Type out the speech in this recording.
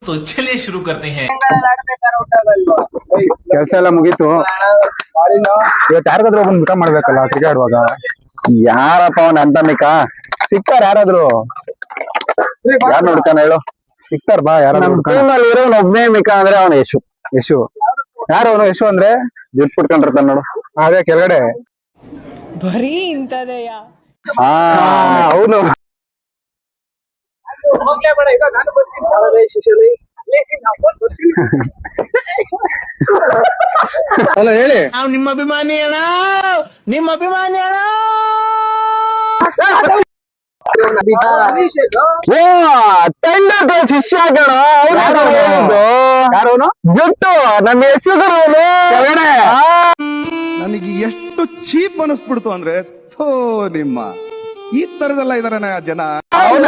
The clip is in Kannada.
तो चलिए शुरू करते हैं। ಕೆಲಸ ಎಲ್ಲ ಮುಗೀತು. ಇವತ್ತು ಯಾರಿಗಾದ್ರೂ ಒಬ್ಬನ್ ಮಿಕ ಮಾಡ್ಬೇಕಲ್ಲ ಕ್ರಿಕೆಟ್ ಆಡುವಾಗ. ಯಾರಪ್ಪ ಅವನ್ ಅಂತ ಮಿಕ ಸಿಕ್ತಾರ ಯಾರಾದ್ರು? ಯಾರು ನೋಡ್ತಾನ ಹೇಳು? ಸಿಕ್ತಾರ ಬಾ ಯಾರಾದ್ರೂ. ನಮ್ ಟೀಮ್ ಅಲ್ಲಿ ಇರೋ ಒಬ್ನೇ ಮಿಕ ಅಂದ್ರೆ ಅವನ ಯಶು. ಯಶು ಯಾರು ಅವನು? ಯಶು ಅಂದ್ರೆ ದುಡ್ಡು ಬಿಟ್ಕೊಂಡಿರ್ತಾನ ನೋಡು. ಅದೇ ಕೆಳಗಡೆ. ಬರೀ ಇಂತದೆಯಾ? ಹಾ ಅವನು ಅಲ್ಲ ಹೇಳಿ. ನಾವು ನಿಮ್ಮ ಅಭಿಮಾನಿ ಅಣ್ಣ, ನಿಮ್ಮ ಅಭಿಮಾನಿ ಅಣ್ಣ. ಓ ತಂಡ ಶಿಷ್ಯ ಕಣ. ಯಾರವನು? ಜುಟ್ಟು ನಮ್ ಯಶು ಕೆಳಗಡೆ. ನನಗೆ ಎಷ್ಟು ಚೀಪ್ ಅನಿಸ್ಬಿಡ್ತು ಅಂದ್ರೆ ಥೋ ನಿಮ್ಮ ಈ ತರದೆಲ್ಲ ಇದಾರೆ ಜನ. ಅವನ